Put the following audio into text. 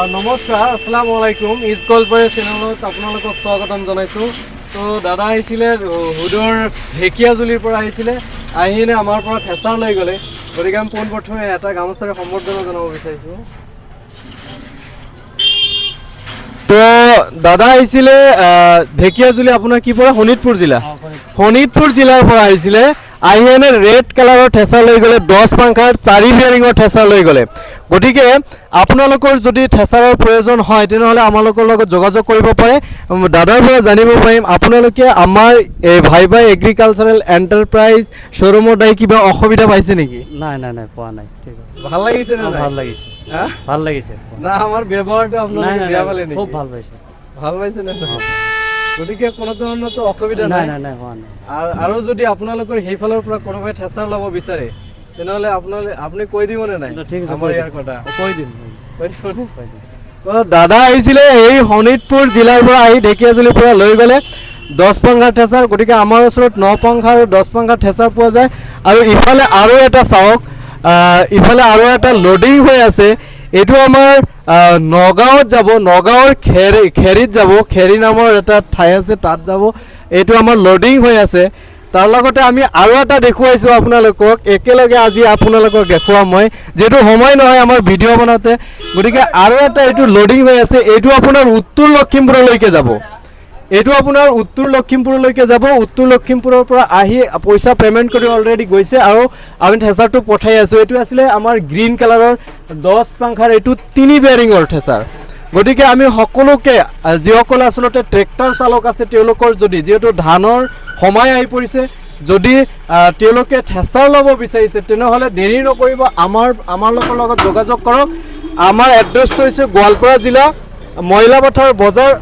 নমস্কাৰ, আসসালামু আলাইকুম। ইজকল পৰে চেনেলত আপোনালোকক স্বাগতম জনাইছোঁ। তো দাদা আহিছিলে হুদৰ ঢেকীয়াজুলিৰ পৰা আহিছিলে, আহি কিনে আমাৰ পৰা থেচাৰ লৈ গ'লে। গতিকে আমি পোনপ্ৰথমে এটা গামোচাৰে সম্বৰ্ধনা জনাব বিচাৰিছোঁ। তো দাদা আহিছিলে ঢেকীয়াজুলি, আপোনাৰ কি পৰা? শোণিতপুৰ জিলা। শোণিতপুৰ জিলাৰ পৰা আহিছিলে, আহি এনে ৰেড কালাৰৰ ঠেচা লৈ গ'লে, 10 পাংখাৰ 4 বিয়াৰিঙৰ ঠেচা লৈ গ'লে। গতিকে আপোনালোকৰ যদি ঠেচাৰৰ প্ৰয়োজন হয় তেনেহ'লে আমালোকৰ লগত যোগাযোগ কৰিব পাৰে। দাদাৰ পৰা জানিব পাৰিম আপোনালোকে আমাৰ এই ভাইভাই এগ্ৰিকালচাৰেল এণ্টাৰপ্ৰাইজ শ্ব'ৰুমৰ দাই কিবা অসুবিধা পাইছে নেকি? নাই নাই নাই পোৱা নাই। ঠিক আছে, ভাল লাগিছে নে? ভাল লাগিছে, ভাল লাগিছে। না আমাৰ ব্যৱহাৰটো আপোনালোকে বেয়া পালে নেকি? খুব ভাল পাইছে। ভাল পাইছে নে? গতিকে কোনো ধৰণৰতো অসুবিধা নাই নাই। নাই নাই হোৱা নাই। আৰু যদি আপোনালোকৰ সেইফালৰ পৰা কোনোবাই ঠেচাৰ ল'ব বিচাৰে তেনেহ'লে আপুনি কৈ দিবনে নাই? ঠিক আছে, আমাৰ ইয়াৰ কথা কৈ দিম। দাদা আহিছিলে এই শোণিতপুৰ জিলাৰ পৰা আহি ঢেকীয়াজুলিৰ পৰা লৈ গ'লে 10 পাংখাৰ ঠেচাৰ। গতিকে আমাৰ ওচৰত 9 পাংখা আৰু 10 পাংখাৰ ঠেচা পোৱা যায়। আৰু ইফালে আৰু এটা চাওক, ইফালে আৰু এটা লোডিং হৈ আছে। এইটো আমাৰ নগাঁৱত যাব, নগাঁৱৰ খেৰীত যাব, খেৰী নামৰ এটা ঠাই আছে, তাত যাব। এইটো আমাৰ লোডিং হৈ আছে। তাৰ লগতে আমি আৰু এটা দেখুৱাইছোঁ আপোনালোকক, একেলগে আজি আপোনালোকক দেখুৱাম মই, যিহেতু সময় নহয় আমাৰ ভিডিঅ' বনাওঁতে। গতিকে আৰু এটা এইটো লোডিং হৈ আছে, এইটো আপোনাৰ উত্তৰ লখিমপুৰলৈকে যাব। এইটো আপোনাৰ উত্তৰ লখিমপুৰলৈকে যাব। উত্তৰ লখিমপুৰৰ পৰা আহি পইচা পে'মেণ্ট কৰি অলৰেডি গৈছে আৰু আমি ঠেচাৰটো পঠাই আছোঁ। এইটো আছিলে আমাৰ গ্ৰীণ কালাৰৰ 10 পাংখাৰ এইটো 3 বিয়াৰিঙৰ ঠেচাৰ। গতিকে আমি সকলোকে, যিসকল আচলতে ট্ৰেক্টৰ চালক আছে তেওঁলোকৰ যদি, যিহেতু ধানৰ সময় আহি পৰিছে, যদি তেওঁলোকে ঠেচাৰ ল'ব বিচাৰিছে তেনেহ'লে দেৰি নকৰিব, আমাৰ লগত যোগাযোগ কৰক। আমাৰ এড্ৰেছটো হৈছে গোৱালপাৰা জিলা, মইলাপথাৰ বজাৰ।